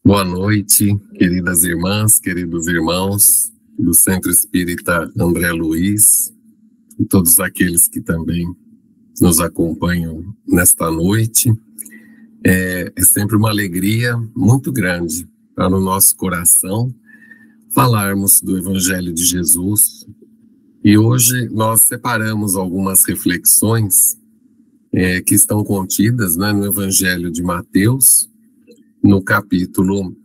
Boa noite, queridas irmãs, queridos irmãos do Centro Espírita André Luiz e todos aqueles que também nos acompanham nesta noite. É sempre uma alegria muito grande para o nosso coração falarmos do Evangelho de Jesus. E hoje nós separamos algumas reflexões que estão contidas, né, no Evangelho de Mateus, no capítulo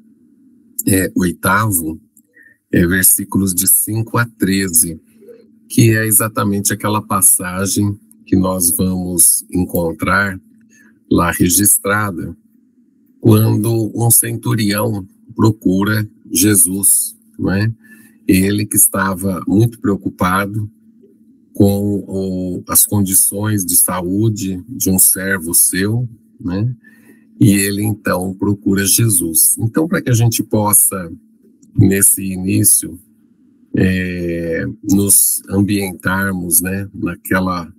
8, versículos de 5 a 13, que é exatamente aquela passagem que nós vamos encontrar lá registrada, quando um centurião procura Jesus, não é? Ele que estava muito preocupado com as condições de saúde de um servo seu, né? E ele então procura Jesus. Então, para que a gente possa, nesse início, nos ambientarmos, né, naquela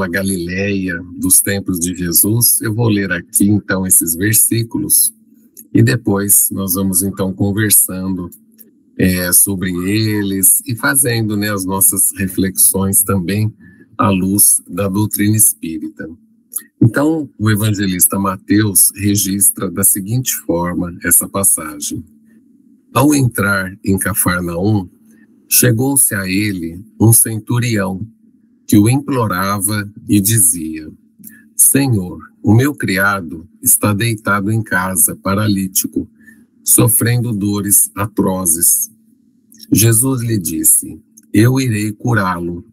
Galileia dos tempos de Jesus, eu vou ler aqui então esses versículos e depois nós vamos então conversando sobre eles e fazendo, né, as nossas reflexões também à luz da doutrina espírita. Então, o evangelista Mateus registra da seguinte forma essa passagem. Ao entrar em Cafarnaum, chegou-se a ele um centurião que o implorava e dizia: Senhor, o meu criado está deitado em casa, paralítico, sofrendo dores atrozes. Jesus lhe disse: Eu irei curá-lo.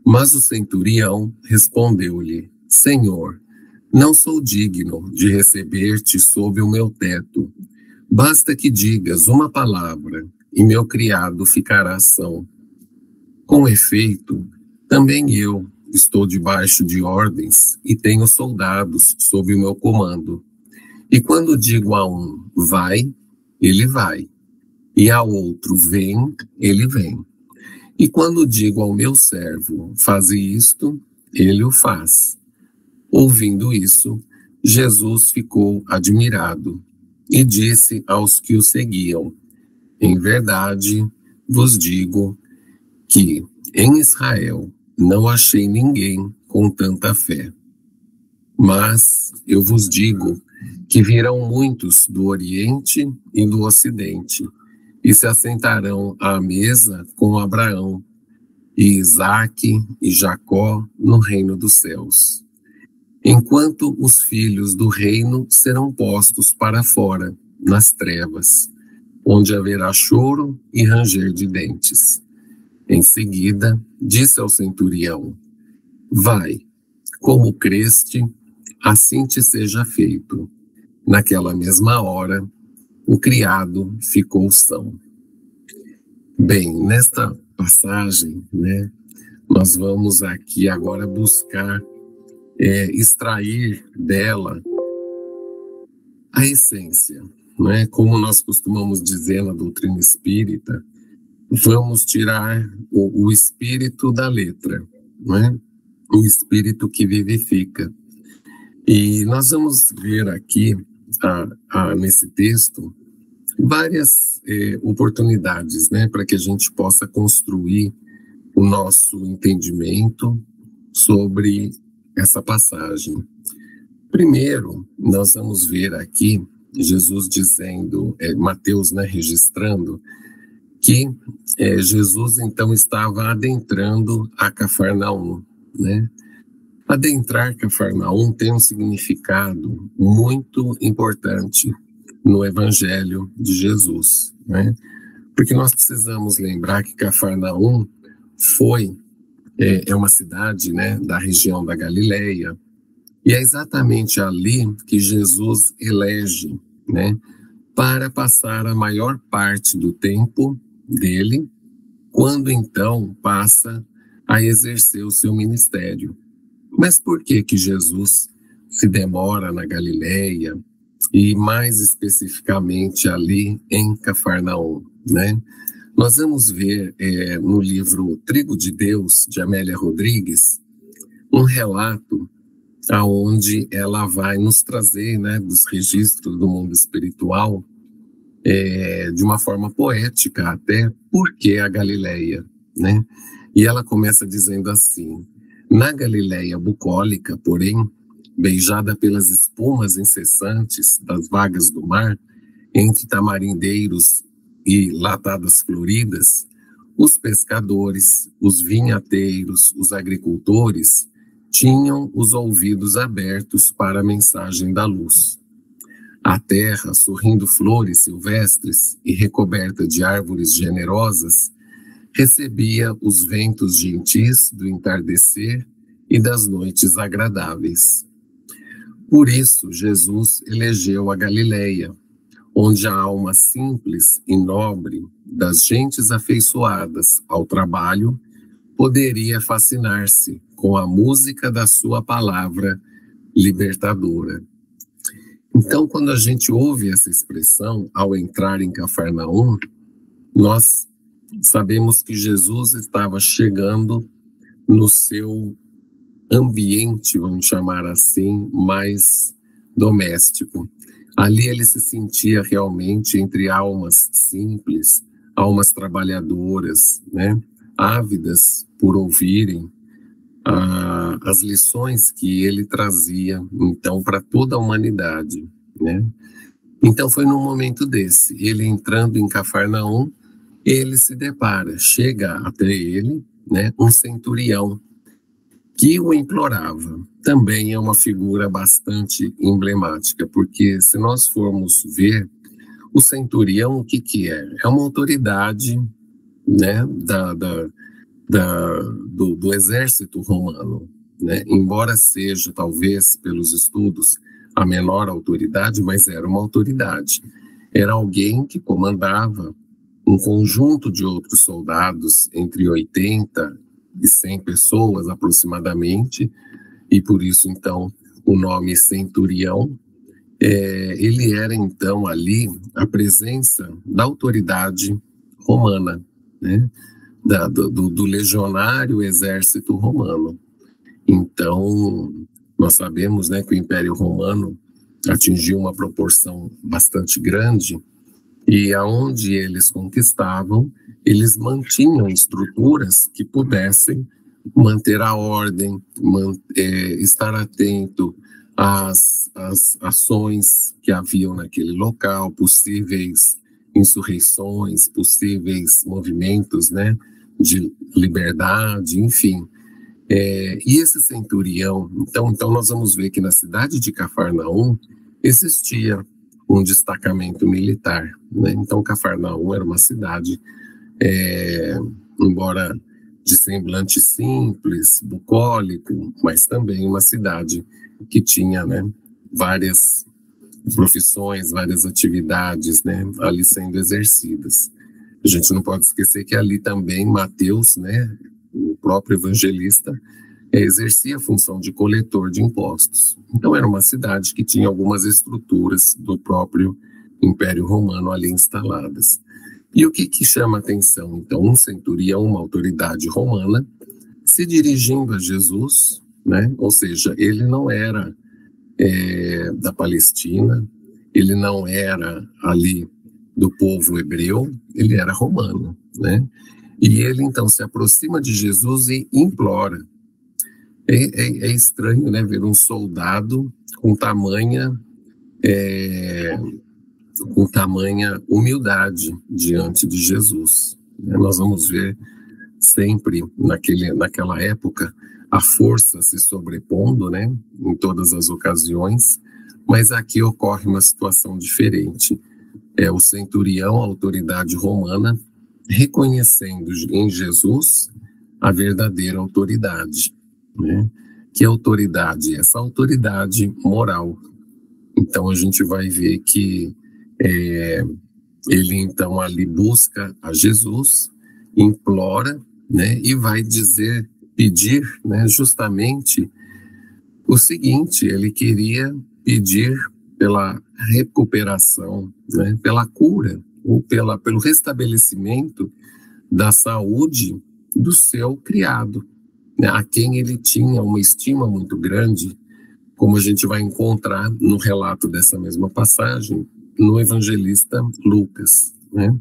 Mas o centurião respondeu-lhe: Senhor, não sou digno de receber-te sob o meu teto. Basta que digas uma palavra e meu criado ficará são. Com efeito, também eu estou debaixo de ordens e tenho soldados sob o meu comando. E quando digo a um, vai, ele vai. E a outro, vem, ele vem. E quando digo ao meu servo, faze isto, ele o faz. Ouvindo isso, Jesus ficou admirado e disse aos que o seguiam: Em verdade vos digo que em Israel não achei ninguém com tanta fé. Mas eu vos digo que virão muitos do Oriente e do Ocidente e se assentarão à mesa com Abraão e Isaque e Jacó no reino dos céus, enquanto os filhos do reino serão postos para fora, nas trevas, onde haverá choro e ranger de dentes. Em seguida, disse ao centurião: Vai, como creste, assim te seja feito. Naquela mesma hora, o criado ficou são. Bem, nesta passagem, né, nós vamos aqui agora buscar extrair dela a essência, né? Como nós costumamos dizer na doutrina espírita, vamos tirar o espírito da letra, né? O espírito que vivifica. E nós vamos ver aqui, nesse texto, várias oportunidades, né? Para que a gente possa construir o nosso entendimento sobre essa passagem. Primeiro, nós vamos ver aqui Jesus dizendo, Mateus, né, registrando, que Jesus então estava adentrando a Cafarnaum, né? Adentrar Cafarnaum tem um significado muito importante no Evangelho de Jesus, né? Porque nós precisamos lembrar que Cafarnaum é uma cidade, né, da região da Galileia, e é exatamente ali que Jesus elege, né, para passar a maior parte do tempo dele, quando então passa a exercer o seu ministério. Mas por que Jesus se demora na Galileia e mais especificamente ali em Cafarnaum, né? Nós vamos ver no livro Trigo de Deus, de Amélia Rodrigues, um relato aonde ela vai nos trazer, né, dos registros do mundo espiritual, de uma forma poética até, por que a Galileia, né? E ela começa dizendo assim: na Galileia bucólica, porém, beijada pelas espumas incessantes das vagas do mar, entre tamarindeiros e latadas floridas, os pescadores, os vinhateiros, os agricultores tinham os ouvidos abertos para a mensagem da luz. A terra, sorrindo flores silvestres e recoberta de árvores generosas, recebia os ventos gentis do entardecer e das noites agradáveis. Por isso, Jesus elegeu a Galileia, onde a alma simples e nobre das gentes afeiçoadas ao trabalho poderia fascinar-se com a música da sua palavra libertadora. Então, quando a gente ouve essa expressão, ao entrar em Cafarnaum, nós sabemos que Jesus estava chegando no seu ambiente, vamos chamar assim, mais doméstico. Ali ele se sentia realmente entre almas simples, almas trabalhadoras, né, ávidas por ouvirem as lições que ele trazia, então, para toda a humanidade, né? Então foi num momento desse, ele entrando em Cafarnaum, ele se depara, chega até ele, né, um centurião que o implorava. Também é uma figura bastante emblemática, porque se nós formos ver, o centurião, o que é? É uma autoridade, né, do exército romano, né? Embora seja, talvez, pelos estudos, a menor autoridade, mas era uma autoridade. Era alguém que comandava um conjunto de outros soldados, entre 80 e 100 pessoas aproximadamente, e por isso, então, o nome centurião. Ele era, então, ali a presença da autoridade romana, né? Do legionário exército romano. Então, nós sabemos, né, que o Império Romano atingiu uma proporção bastante grande, e aonde eles conquistavam, eles mantinham estruturas que pudessem manter a ordem, estar atento às ações que haviam naquele local, possíveis insurreições, possíveis movimentos, né, de liberdade, enfim. E esse centurião, então nós vamos ver que na cidade de Cafarnaum existia um destacamento militar, né? Então Cafarnaum era uma cidade, embora de semblante simples, bucólico, mas também uma cidade que tinha, né, várias profissões, várias atividades, né, ali sendo exercidas. A gente não pode esquecer que ali também Mateus, né, o próprio evangelista, exercia a função de coletor de impostos. Então era uma cidade que tinha algumas estruturas do próprio Império Romano ali instaladas. E o que chama a atenção? Então, um centurião, uma autoridade romana, se dirigindo a Jesus, né? Ou seja, ele não era da Palestina, ele não era ali do povo hebreu, ele era romano, né? E ele então se aproxima de Jesus e implora. É estranho, né, ver um soldado com tamanha humildade diante de Jesus. Nós vamos ver sempre naquela época a força se sobrepondo, né, em todas as ocasiões, mas aqui ocorre uma situação diferente. O centurião, a autoridade romana, reconhecendo em Jesus a verdadeira autoridade, né? Que autoridade? Essa autoridade moral. Então a gente vai ver que ele então ali busca a Jesus, implora, né? E vai pedir, né, justamente o seguinte: ele queria pedir pela recuperação, né, pela cura, ou pelo restabelecimento da saúde do seu criado, né, a quem ele tinha uma estima muito grande, como a gente vai encontrar no relato dessa mesma passagem no evangelista Lucas, né?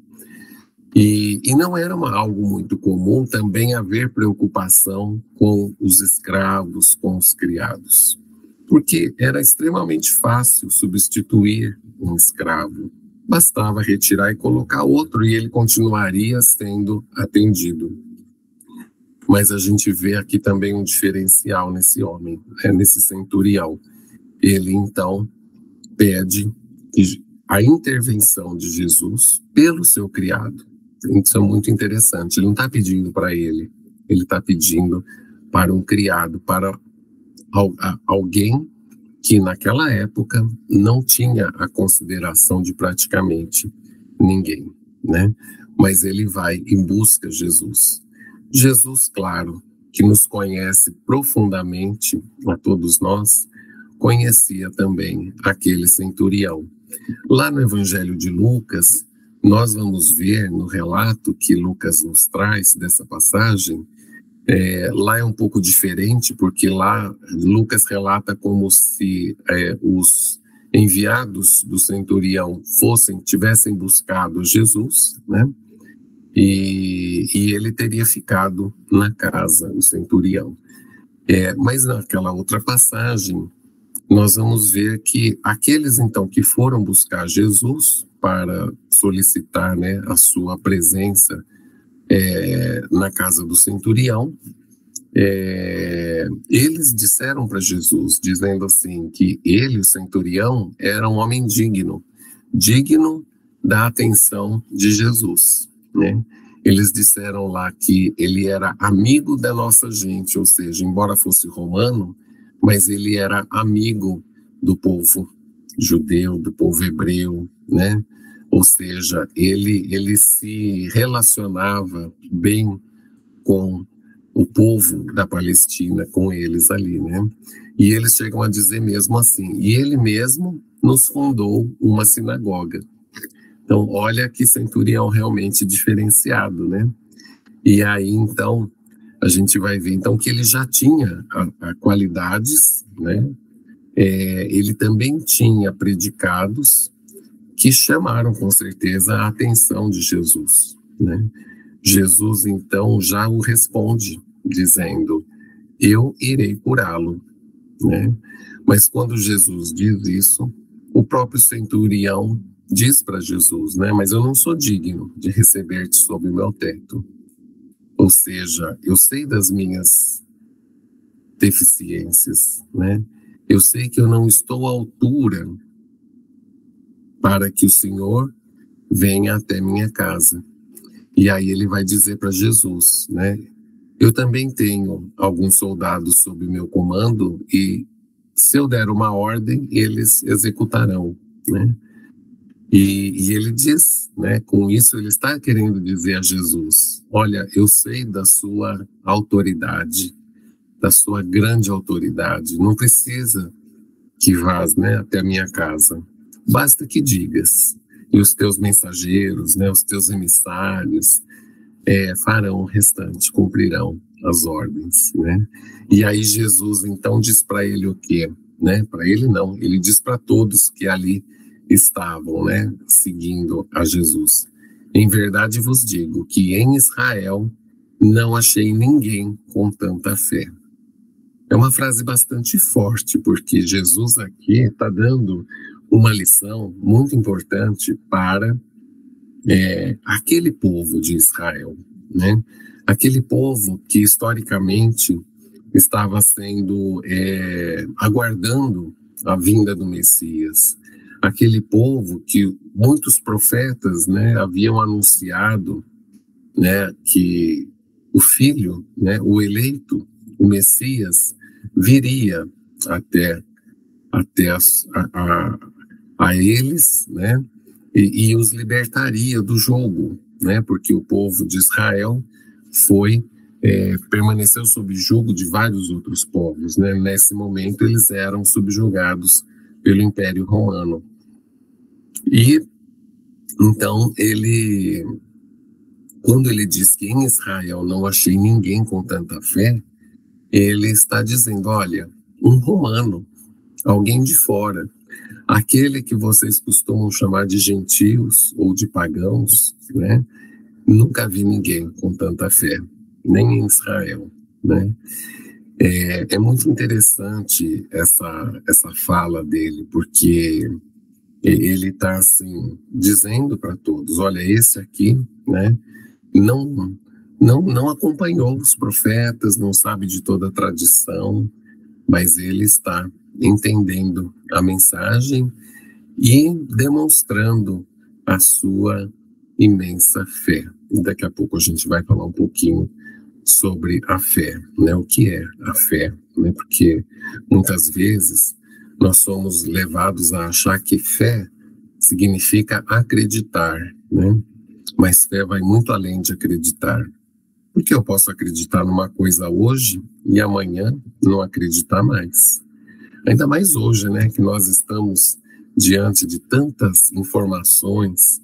E não era algo muito comum também haver preocupação com os escravos, com os criados, porque era extremamente fácil substituir um escravo. Bastava retirar e colocar outro e ele continuaria sendo atendido. Mas a gente vê aqui também um diferencial nesse homem, nesse centurião. Ele então pede a intervenção de Jesus pelo seu criado. Isso é muito interessante. Ele não está pedindo para ele está pedindo para um criado, para alguém que naquela época não tinha a consideração de praticamente ninguém, né? Mas ele vai em busca de Jesus. Jesus, claro, que nos conhece profundamente, a todos nós, conhecia também aquele centurião. Lá no Evangelho de Lucas, nós vamos ver no relato que Lucas nos traz dessa passagem, lá é um pouco diferente, porque lá Lucas relata como se os enviados do centurião tivessem buscado Jesus, né? E ele teria ficado na casa, o centurião. Mas naquela outra passagem, nós vamos ver que aqueles então que foram buscar Jesus para solicitar, né, a sua presença na casa do centurião, eles disseram para Jesus, dizendo assim, que ele, o centurião, era um homem digno da atenção de Jesus, né? Eles disseram lá que ele era amigo da nossa gente, ou seja, embora fosse romano, mas ele era amigo do povo judeu, do povo hebreu, né? Ou seja, ele se relacionava bem com o povo da Palestina, com eles ali, né? E eles chegam a dizer mesmo assim, e ele mesmo nos fundou uma sinagoga. Então, olha que centurião realmente diferenciado, né? E aí, então, a gente vai ver então que ele já tinha qualidades, né? Ele também tinha predicados que chamaram com certeza a atenção de Jesus, né? Jesus então já o responde dizendo: eu irei curá-lo, né? Mas quando Jesus diz isso, o próprio centurião diz para Jesus, né? Mas eu não sou digno de receber-te sob o meu teto. Ou seja, eu sei das minhas deficiências, né? Eu sei que eu não estou à altura para que o Senhor venha até minha casa. E aí ele vai dizer para Jesus, né? Eu também tenho alguns soldados sob meu comando e se eu der uma ordem, eles executarão, né? E ele diz, né? Com isso ele está querendo dizer a Jesus: olha, eu sei da sua autoridade, da sua grande autoridade. Não precisa que vás, né, até a minha casa. Basta que digas. E os teus mensageiros, né, os teus emissários, farão o restante, cumprirão as ordens, né? E aí Jesus então diz para ele o quê? Né? Para ele não, ele diz para todos que ali estavam, né, seguindo a Jesus: em verdade vos digo que em Israel não achei ninguém com tanta fé. É uma frase bastante forte, porque Jesus aqui está dando uma lição muito importante para aquele povo de Israel, né? Aquele povo que historicamente estava sendo aguardando a vinda do Messias, aquele povo que muitos profetas, né, haviam anunciado, né, que o filho, né, o eleito, o Messias, viria até a eles, né, e os libertaria do jugo, né, porque o povo de Israel permaneceu sob jugo de vários outros povos, né. Nesse momento eles eram subjugados pelo Império Romano. E então quando ele diz que em Israel não achei ninguém com tanta fé, ele está dizendo: olha, um romano alguém de fora, aquele que vocês costumam chamar de gentios ou de pagãos, né? Nunca vi ninguém com tanta fé, nem em Israel, né? É muito interessante essa fala dele, porque ele está assim dizendo para todos: olha, esse aqui, né? Não acompanhou os profetas, não sabe de toda a tradição, mas ele está entendendo a mensagem e demonstrando a sua imensa fé. E daqui a pouco a gente vai falar um pouquinho sobre a fé, né? O que é a fé, né? Porque muitas vezes nós somos levados a achar que fé significa acreditar, né? Mas fé vai muito além de acreditar. Porque eu posso acreditar numa coisa hoje e amanhã não acreditar mais. Ainda mais hoje, né, que nós estamos diante de tantas informações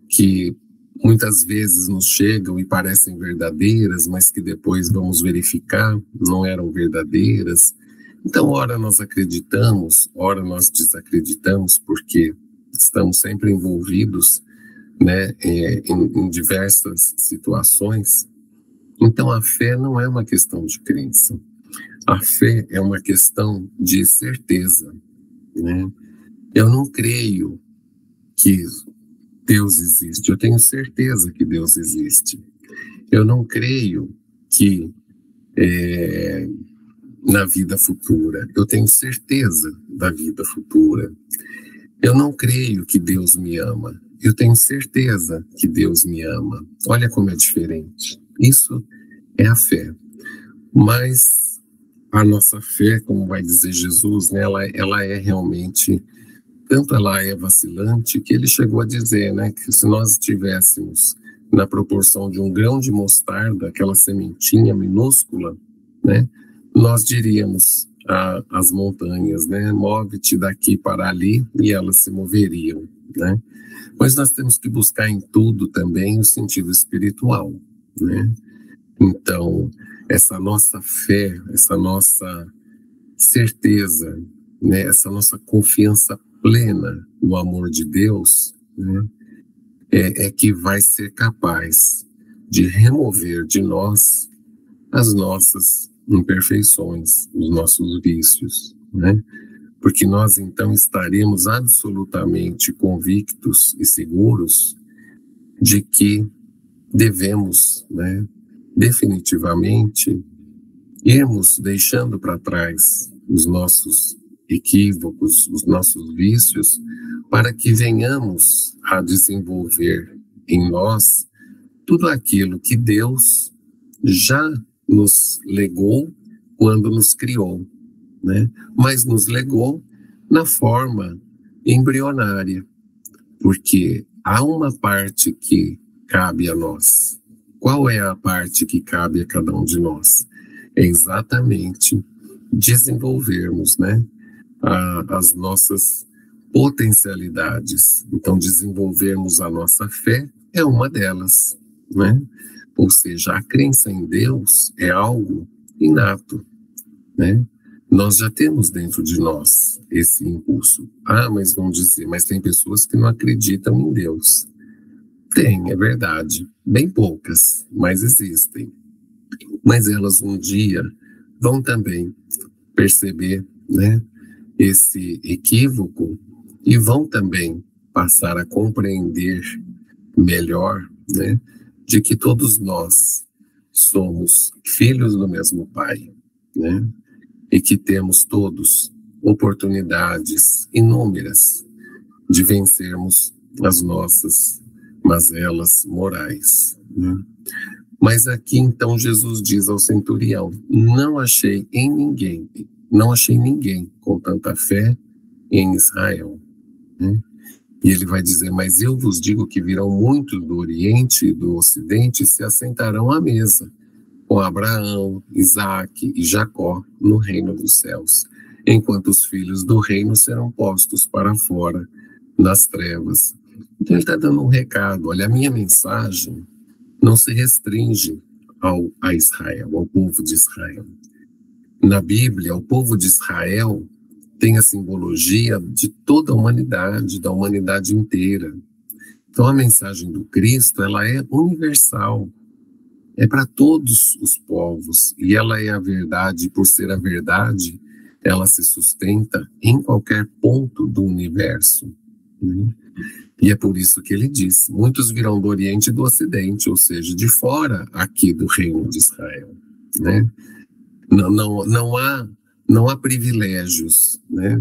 que muitas vezes nos chegam e parecem verdadeiras, mas que depois vamos verificar não eram verdadeiras. Então, ora nós acreditamos, ora nós desacreditamos, porque estamos sempre envolvidos, né, em diversas situações. Então, a fé não é uma questão de crença. A fé é uma questão de certeza, né? Eu não creio que Deus existe, eu tenho certeza que Deus existe. Eu não creio que na vida futura, eu tenho certeza da vida futura. Eu não creio que Deus me ama, eu tenho certeza que Deus me ama. Olha como é diferente. Isso é a fé. Mas a nossa fé, como vai dizer Jesus, né, ela é realmente, tanto ela é vacilante, que ele chegou a dizer, né, que se nós tivéssemos na proporção de um grão de mostarda, aquela sementinha minúscula, né, nós diríamos às montanhas, né, move-te daqui para ali, e elas se moveriam, né. Mas nós temos que buscar em tudo também o sentido espiritual, né. Então, essa nossa fé, essa nossa certeza, né, essa nossa confiança plena no amor de Deus, né, é que vai ser capaz de remover de nós as nossas imperfeições, os nossos vícios, né? Porque nós então estaremos absolutamente convictos e seguros de que devemos, né, definitivamente irmos deixando para trás os nossos equívocos, os nossos vícios, para que venhamos a desenvolver em nós tudo aquilo que Deus já nos legou quando nos criou, né? Mas nos legou na forma embrionária, porque há uma parte que cabe a nós. Qual é a parte que cabe a cada um de nós? É exatamente desenvolvermos, né, as nossas potencialidades. Então, desenvolvermos a nossa fé é uma delas, né? Ou seja, a crença em Deus é algo inato, né? Nós já temos dentro de nós esse impulso. Ah, mas vão dizer, mas tem pessoas que não acreditam em Deus. Tem, é verdade. Bem poucas, mas existem. Mas elas um dia vão também perceber, né, esse equívoco e vão também passar a compreender melhor, né, de que todos nós somos filhos do mesmo Pai, né, e que temos todos oportunidades inúmeras de vencermos as nossas mazelas morais, né? Mas aqui então Jesus diz ao centurião: não achei ninguém com tanta fé em Israel, né? E ele vai dizer: mas eu vos digo que virão muitos do Oriente e do Ocidente e se assentarão à mesa com Abraão, Isaque e Jacó no reino dos céus, enquanto os filhos do reino serão postos para fora nas trevas. Então ele está dando um recado: olha, a minha mensagem não se restringe a Israel, ao povo de Israel. Na Bíblia, o povo de Israel tem a simbologia de toda a humanidade, da humanidade inteira. Então a mensagem do Cristo, ela é universal, é para todos os povos, e ela é a verdade. Por ser a verdade, ela se sustenta em qualquer ponto do universo, né? E é por isso que ele diz, muitos virão do Oriente e do Ocidente, ou seja, de fora aqui do reino de Israel, né? Não há privilégios, né?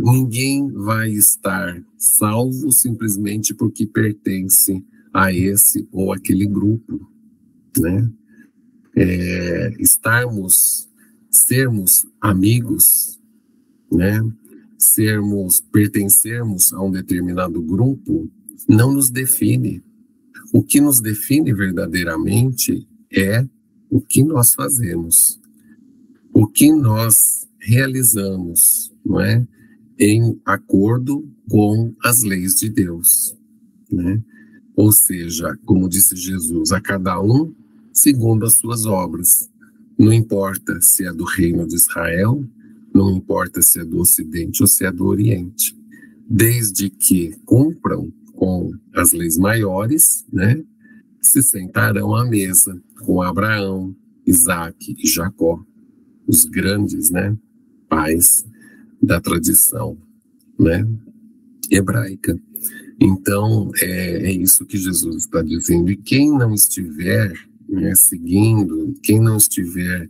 Ninguém vai estar salvo simplesmente porque pertence a esse ou aquele grupo, né? Sermos amigos, né? Pertencermos a um determinado grupo, não nos define. O que nos define verdadeiramente é o que nós fazemos, o que nós realizamos, não é? Em acordo com as leis de Deus, né? Ou seja, como disse Jesus, a cada um segundo as suas obras. Não importa se é do reino de Israel, não importa se é do Ocidente ou se é do Oriente, desde que cumpram com as leis maiores, né, se sentarão à mesa com Abraão, Isaque e Jacó, os grandes, né, pais da tradição, né, hebraica. Então, é isso que Jesus está dizendo. E quem não estiver, né, seguindo, quem não estiver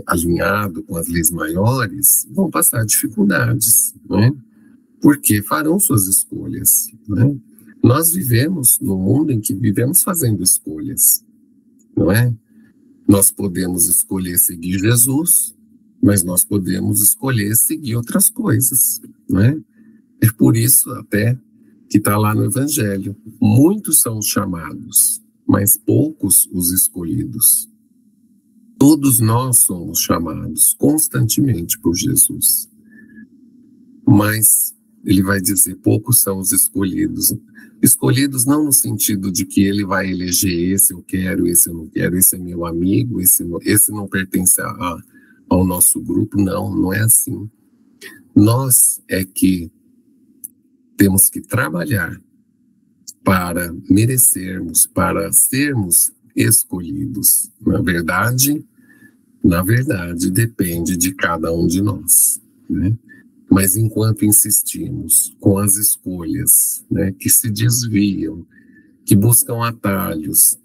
alinhado com as leis maiores, vão passar dificuldades, né? Porque farão suas escolhas, né? Nós vivemos num mundo em que vivemos fazendo escolhas, não é? Nós podemos escolher seguir Jesus, mas nós podemos escolher seguir outras coisas, não é? É por isso até que está lá no Evangelho. Muitos são os chamados, mas poucos os escolhidos. Todos nós somos chamados constantemente por Jesus. Mas ele vai dizer, poucos são os escolhidos. Escolhidos não no sentido de que ele vai eleger esse eu quero, esse eu não quero, esse é meu amigo, esse não pertence ao nosso grupo. Não é assim. Nós é que temos que trabalhar para merecermos, para sermos escolhidos. Na verdade, depende de cada um de nós, né? Mas enquanto insistimos com as escolhas, né, que se desviam, que buscam atalhos,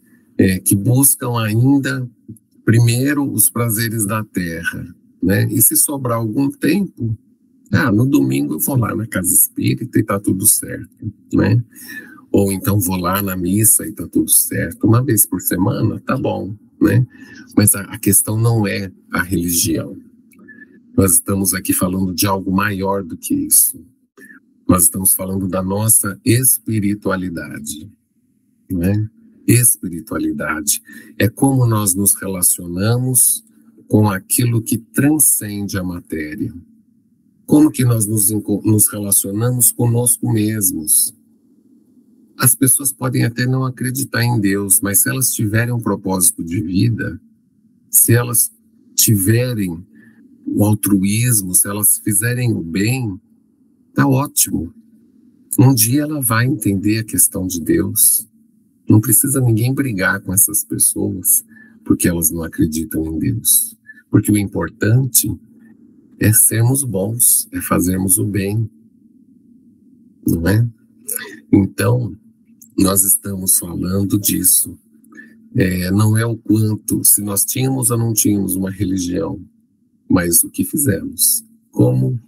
que buscam ainda primeiro os prazeres da terra, né? E se sobrar algum tempo, no domingo eu vou lá na casa espírita e tá tudo certo, né? Ou então vou lá na missa e tá tudo certo. Uma vez por semana, tá bom, né? Mas a questão não é a religião. Nós estamos aqui falando de algo maior do que isso. Nós estamos falando da nossa espiritualidade, né? Espiritualidade é como nós nos relacionamos com aquilo que transcende a matéria. Como que nós nos relacionamos conosco mesmos. As pessoas podem até não acreditar em Deus, mas se elas tiverem um propósito de vida, se elas tiverem o altruísmo, se elas fizerem o bem, tá ótimo. Um dia ela vai entender a questão de Deus. Não precisa ninguém brigar com essas pessoas porque elas não acreditam em Deus. Porque o importante é sermos bons, é fazermos o bem, não é? Então, nós estamos falando disso. Não é o quanto, se nós tínhamos ou não tínhamos uma religião, mas o que fizemos. Como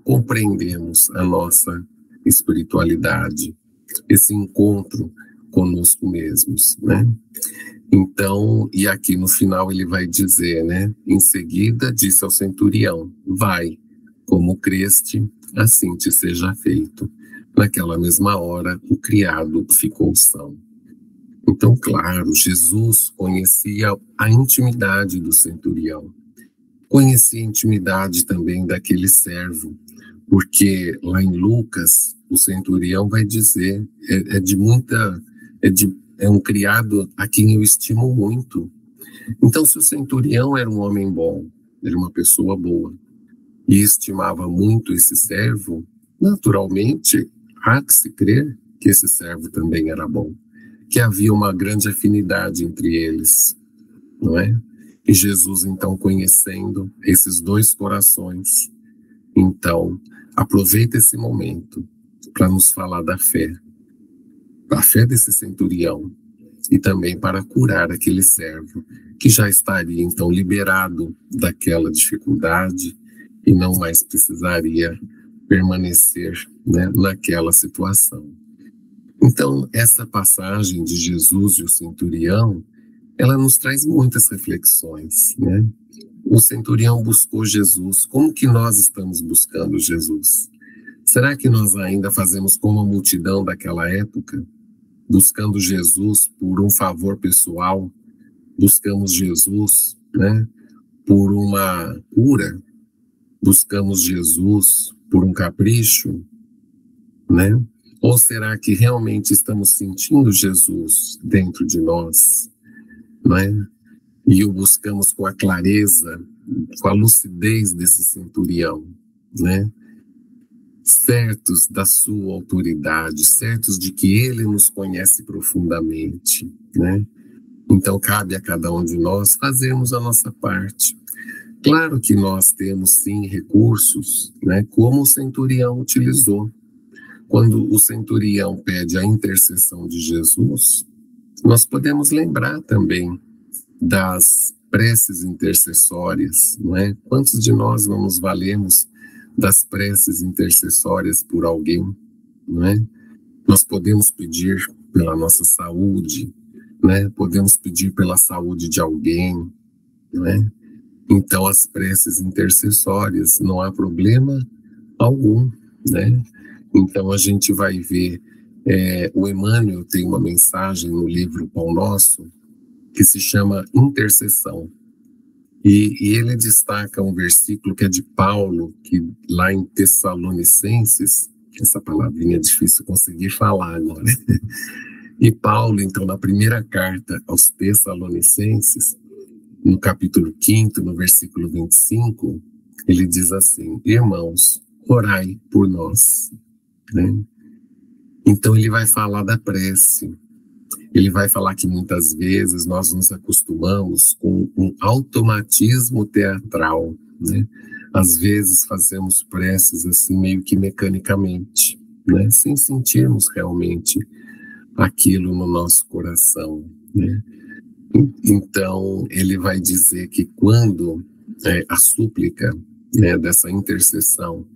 compreendemos a nossa espiritualidade, esse encontro conosco mesmos, né? Então, e aqui no final ele vai dizer, né? Em seguida disse ao centurião, vai, como creste, assim te seja feito. Naquela mesma hora, o criado ficou são. Então, claro, Jesus conhecia a intimidade do centurião. Conhecia a intimidade também daquele servo, porque lá em Lucas, o centurião vai dizer, é um criado a quem eu estimo muito. Então, se o centurião era um homem bom, era uma pessoa boa, e estimava muito esse servo, naturalmente, há que se crer que esse servo também era bom, que havia uma grande afinidade entre eles, não é? E Jesus, então, conhecendo esses dois corações, então, aproveita esse momento para nos falar da fé desse centurião, e também para curar aquele servo que já estaria, então, liberado daquela dificuldade e não mais precisaria permanecer, né, naquela situação. Então, essa passagem de Jesus e o centurião, ela nos traz muitas reflexões, né? O centurião buscou Jesus. Como que nós estamos buscando Jesus? Será que nós ainda fazemos como a multidão daquela época? Buscando Jesus por um favor pessoal? Buscamos Jesus, né, por uma cura? Buscamos Jesus por um capricho, né? Ou será que realmente estamos sentindo Jesus dentro de nós, né? E o buscamos com a clareza, com a lucidez desse centurião, né? Certos da sua autoridade, certos de que ele nos conhece profundamente, né? Então cabe a cada um de nós fazermos a nossa parte. Claro que nós temos sim recursos, né? Como o centurião utilizou. Quando o centurião pede a intercessão de Jesus, nós podemos lembrar também das preces intercessórias, não é? Quantos de nós não nos valemos das preces intercessórias por alguém, não é? Nós podemos pedir pela nossa saúde, né? Podemos pedir pela saúde de alguém, não é? Então, as preces intercessórias, não há problema algum, né? Então, a gente vai ver, o Emmanuel tem uma mensagem no livro Pão Nosso, que se chama Intercessão. E ele destaca um versículo que é de Paulo, que lá em Tessalonicenses, essa palavrinha é difícil conseguir falar agora. E Paulo, então, na primeira carta aos Tessalonicenses, no capítulo 5º, no versículo 25, ele diz assim: irmãos, orai por nós, né? Então ele vai falar da prece. Ele vai falar que muitas vezes nós nos acostumamos com um automatismo teatral, né? Às vezes fazemos preces assim meio que mecanicamente, né? Sem sentirmos realmente aquilo no nosso coração, né? Então ele vai dizer que quando a súplica, né, dessa intercessão,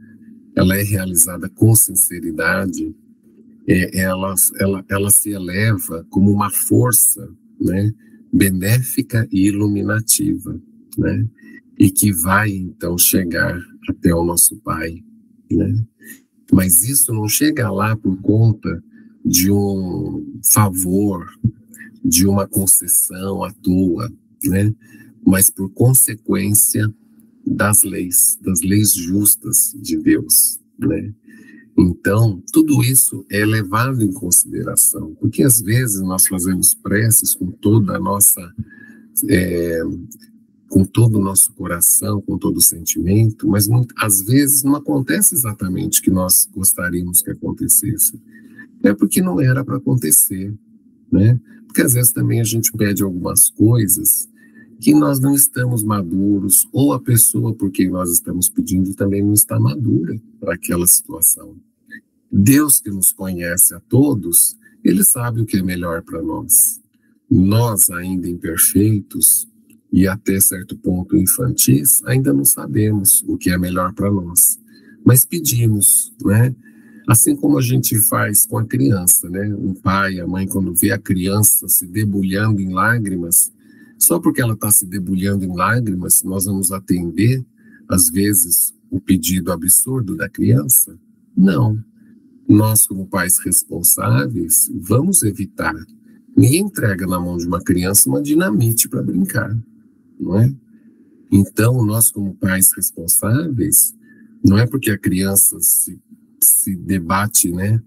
ela é realizada com sinceridade, ela se eleva como uma força, né, benéfica e iluminativa, né, e que vai então chegar até o nosso Pai, né? Mas isso não chega lá por conta de um favor, de uma concessão à toa, né? Mas por consequência das leis justas de Deus, né? Então, tudo isso é levado em consideração, porque às vezes nós fazemos preces com toda a nossa, com todo o nosso coração, com todo o sentimento, mas às vezes não acontece exatamente o que nós gostaríamos que acontecesse. É porque não era para acontecer, né? Porque às vezes também a gente pede algumas coisas que nós não estamos maduros, ou a pessoa por quem nós estamos pedindo também não está madura para aquela situação. Deus, que nos conhece a todos, ele sabe o que é melhor para nós. Nós, ainda imperfeitos e até certo ponto infantis, ainda não sabemos o que é melhor para nós. Mas pedimos, né? Assim como a gente faz com a criança, né? O pai, a mãe, quando vê a criança se debulhando em lágrimas, só porque ela está se debulhando em lágrimas, nós vamos atender, às vezes, o pedido absurdo da criança? Não. Nós, como pais responsáveis, vamos evitar. Ninguém entrega na mão de uma criança uma dinamite para brincar, não é? Então, nós, como pais responsáveis, não é porque a criança se debate, né,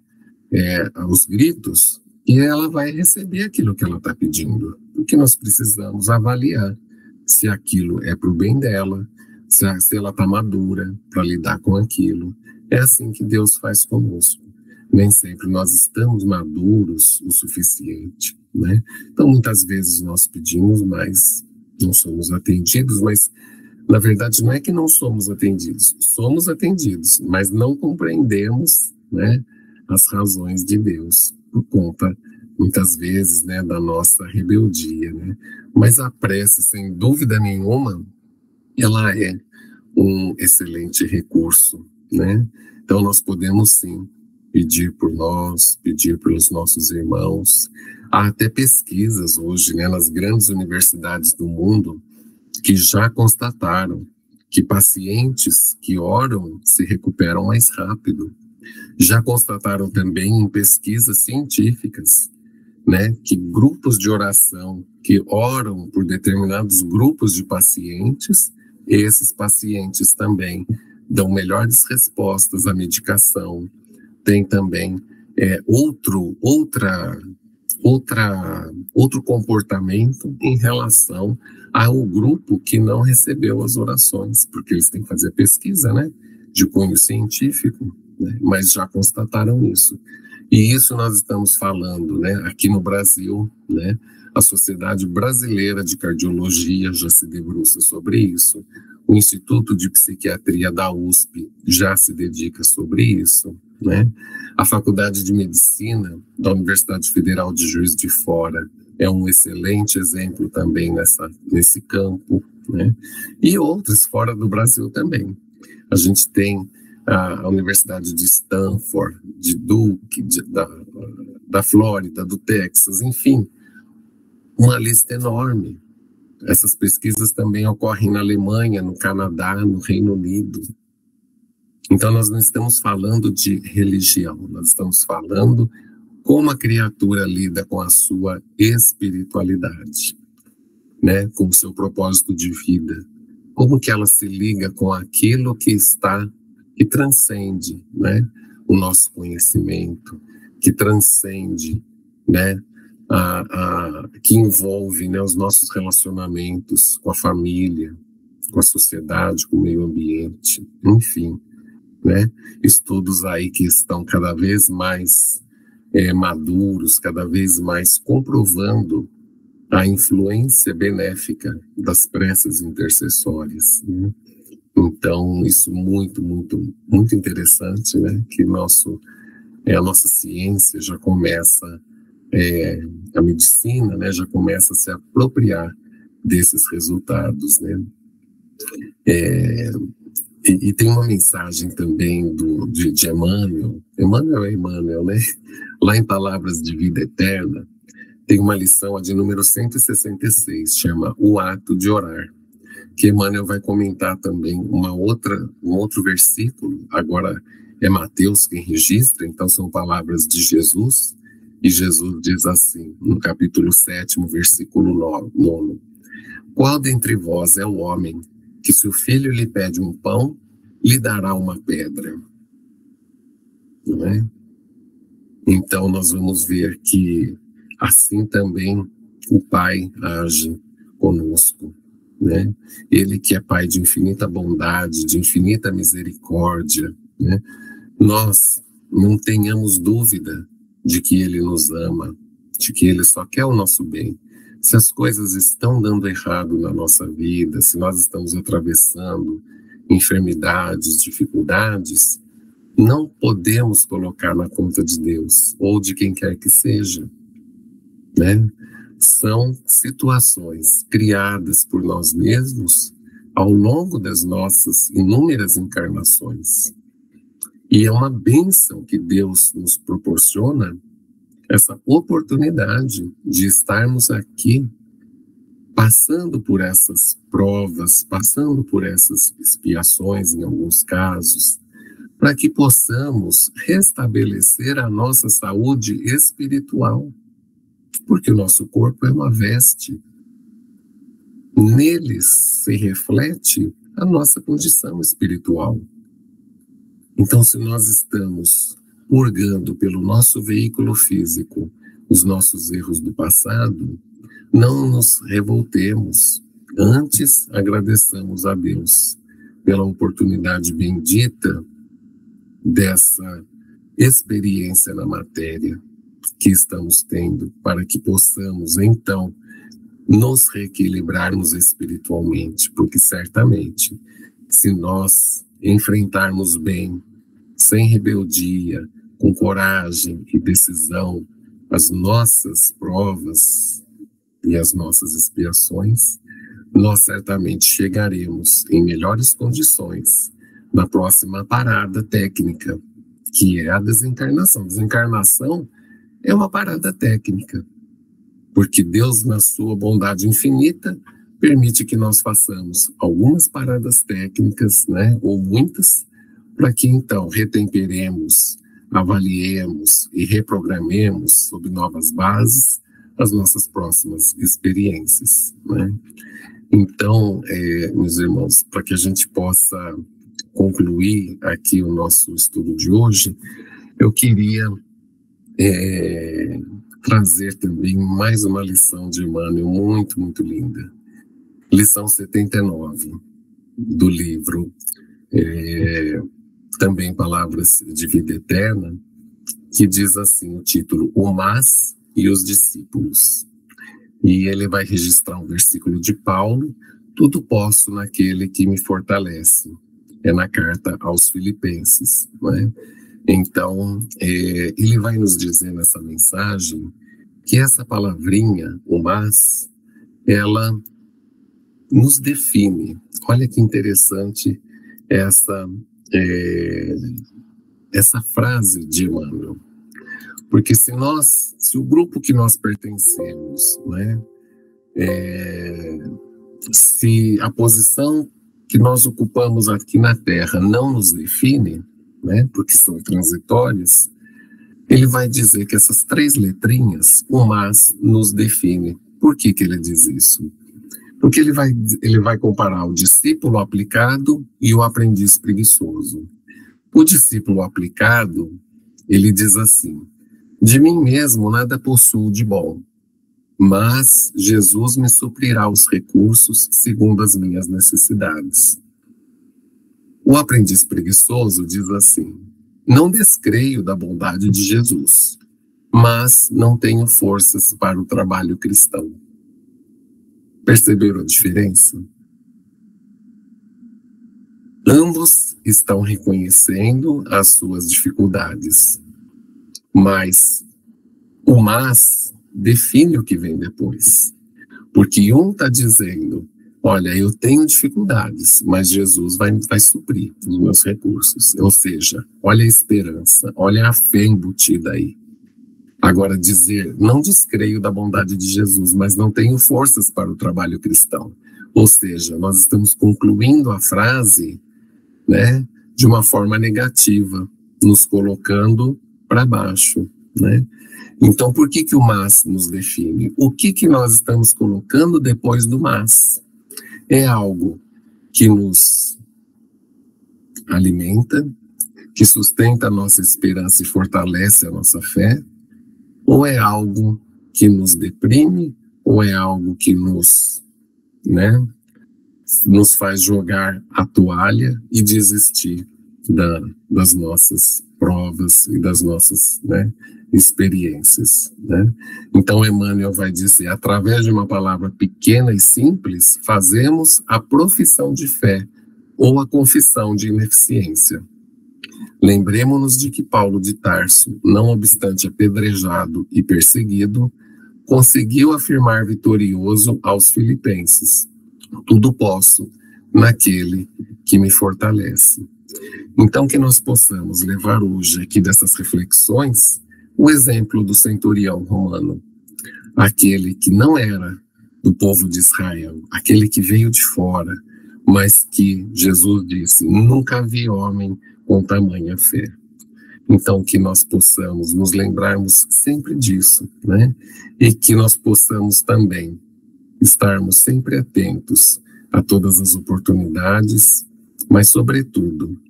aos gritos, que ela vai receber aquilo que ela está pedindo. Porque nós precisamos avaliar se aquilo é para o bem dela, se ela está madura para lidar com aquilo. É assim que Deus faz conosco. Nem sempre nós estamos maduros o suficiente, né? Então, muitas vezes nós pedimos, mas não somos atendidos, mas na verdade não é que não somos atendidos, mas não compreendemos, né, as razões de Deus por conta, muitas vezes, né, da nossa rebeldia, né? Mas a prece, sem dúvida nenhuma, ela é um excelente recurso, né? Então nós podemos sim pedir por nós, pedir pelos nossos irmãos. Há até pesquisas hoje, né, nas grandes universidades do mundo que já constataram que pacientes que oram se recuperam mais rápido. Já constataram também em pesquisas científicas, né, que grupos de oração que oram por determinados grupos de pacientes, esses pacientes também dão melhores respostas à medicação. Tem também outro comportamento em relação ao grupo que não recebeu as orações, porque eles têm que fazer pesquisa, né, de cunho científico, né, mas já constataram isso. E isso nós estamos falando, né, aqui no Brasil, né, a Sociedade Brasileira de Cardiologia já se debruça sobre isso, o Instituto de Psiquiatria da USP já se dedica sobre isso, né? A Faculdade de Medicina da Universidade Federal de Juiz de Fora é um excelente exemplo também nesse campo, né? E outros fora do Brasil também. A gente tem a Universidade de Stanford, de Duke, da Flórida, do Texas, enfim, uma lista enorme. Essas pesquisas também ocorrem na Alemanha, no Canadá, no Reino Unido. Então nós não estamos falando de religião, nós estamos falando como a criatura lida com a sua espiritualidade, né, com o seu propósito de vida, como que ela se liga com aquilo que transcende, né, o nosso conhecimento, que transcende, né, que envolve, né, os nossos relacionamentos com a família, com a sociedade, com o meio ambiente, enfim, né, estudos aí que estão cada vez mais maduros, cada vez mais comprovando a influência benéfica das preces intercessórias, né? Então, isso muito, muito, muito interessante, né? Que a nossa ciência já começa, a medicina, né, já começa a se apropriar desses resultados, né? E tem uma mensagem também de Emmanuel, né? Lá em Palavras de Vida Eterna, tem uma lição, a de número 166, chama O Ato de Orar, que Emmanuel vai comentar também um outro versículo, agora é Mateus quem registra, então são palavras de Jesus, e Jesus diz assim, no capítulo 7, versículo 9, qual dentre vós é o homem que se o filho lhe pede um pão, lhe dará uma pedra? Não é? Então nós vamos ver que assim também o Pai age conosco, né? Ele que é Pai de infinita bondade, de infinita misericórdia, né? Nós não tenhamos dúvida de que Ele nos ama, de que Ele só quer o nosso bem. Se as coisas estão dando errado na nossa vida, se nós estamos atravessando enfermidades, dificuldades, não podemos colocar na conta de Deus ou de quem quer que seja, né? São situações criadas por nós mesmos ao longo das nossas inúmeras encarnações. E é uma bênção que Deus nos proporciona essa oportunidade de estarmos aqui passando por essas provas, passando por essas expiações em alguns casos, para que possamos restabelecer a nossa saúde espiritual, porque o nosso corpo é uma veste. Neles se reflete a nossa condição espiritual. Então, se nós estamos purgando pelo nosso veículo físico os nossos erros do passado, não nos revoltemos, antes agradeçamos a Deus, pela oportunidade bendita dessa experiência na matéria que estamos tendo, para que possamos, então, nos reequilibrarmos espiritualmente, porque certamente, se nós enfrentarmos bem, sem rebeldia, com coragem e decisão, as nossas provas e as nossas expiações, nós certamente chegaremos em melhores condições na próxima parada técnica, que é a desencarnação. Desencarnação é uma parada técnica, porque Deus, na sua bondade infinita, permite que nós façamos algumas paradas técnicas, né, ou muitas, para que então retemperemos, avaliemos e reprogramemos sob novas bases as nossas próximas experiências, né? Então, meus irmãos, para que a gente possa concluir aqui o nosso estudo de hoje, eu queria trazer também mais uma lição de Emmanuel muito, muito linda. Lição 79 do livro também Palavras de Vida Eterna, que diz assim o título, O Mas e os Discípulos. E ele vai registrar um versículo de Paulo, tudo posso naquele que me fortalece. É na carta aos Filipenses, não é? Então, ele vai nos dizer nessa mensagem que essa palavrinha, o mas, ela nos define. Olha que interessante essa frase de Emmanuel. Porque se o grupo que nós pertencemos, né, se a posição que nós ocupamos aqui na Terra não nos define, né, porque são transitórias, ele vai dizer que essas 3 letrinhas, o mas, nos define. Por que ele diz isso? Porque ele vai comparar o discípulo aplicado e o aprendiz preguiçoso. O discípulo aplicado, ele diz assim, de mim mesmo nada possuo de bom, mas Jesus me suprirá os recursos segundo as minhas necessidades. O aprendiz preguiçoso diz assim, não descreio da bondade de Jesus, mas não tenho forças para o trabalho cristão. Perceberam a diferença? Ambos estão reconhecendo as suas dificuldades, mas o mas define o que vem depois. Porque um está dizendo, olha, eu tenho dificuldades, mas Jesus vai suprir os meus recursos. Ou seja, olha a esperança, olha a fé embutida aí. Agora dizer, não descreio da bondade de Jesus, mas não tenho forças para o trabalho cristão. Ou seja, nós estamos concluindo a frase, né, de uma forma negativa, nos colocando para baixo, né? Então, por que o mas nos define? O que nós estamos colocando depois do mas? É algo que nos alimenta, que sustenta a nossa esperança e fortalece a nossa fé? Ou é algo que nos deprime? Ou é algo que nos faz jogar a toalha e desistir das nossas provas e das nossas, né, experiências, né? Então Emmanuel vai dizer, através de uma palavra pequena e simples, fazemos a profissão de fé ou a confissão de ineficiência. Lembremos-nos de que Paulo de Tarso, não obstante apedrejado e perseguido, conseguiu afirmar vitorioso aos filipenses, tudo posso naquele que me fortalece. Então que nós possamos levar hoje aqui dessas reflexões o exemplo do centurião romano, aquele que não era do povo de Israel, aquele que veio de fora, mas que Jesus disse, nunca vi homem com tamanha fé. Então que nós possamos nos lembrarmos sempre disso, né? E que nós possamos também estarmos sempre atentos a todas as oportunidades, mas sobretudo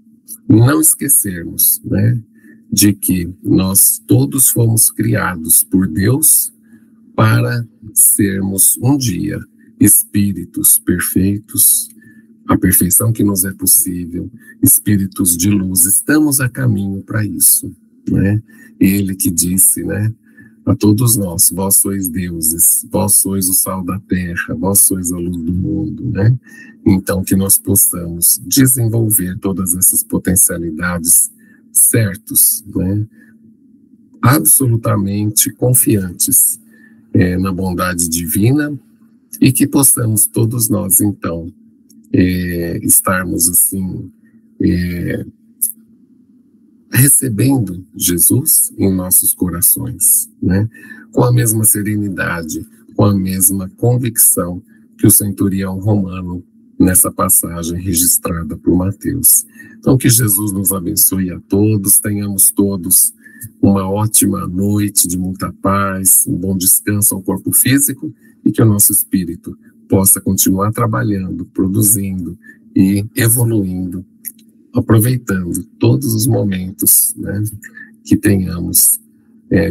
não esquecermos, né, de que nós todos fomos criados por Deus para sermos um dia espíritos perfeitos, a perfeição que nos é possível, espíritos de luz, estamos a caminho para isso, né? Ele que disse, né, a todos nós, vós sois deuses, vós sois o sal da terra, vós sois a luz do mundo, né? Então que nós possamos desenvolver todas essas potencialidades certos, né? Absolutamente confiantes na bondade divina, e que possamos todos nós, então, estarmos assim, recebendo Jesus em nossos corações, né? Com a mesma serenidade, com a mesma convicção que o centurião romano nessa passagem registrada por Mateus. Então, que Jesus nos abençoe a todos, tenhamos todos uma ótima noite de muita paz, um bom descanso ao corpo físico, e que o nosso espírito possa continuar trabalhando, produzindo e evoluindo, aproveitando todos os momentos, né, que tenhamos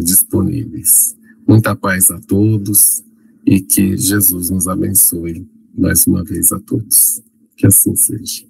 disponíveis. Muita paz a todos e que Jesus nos abençoe mais uma vez a todos. Que assim seja.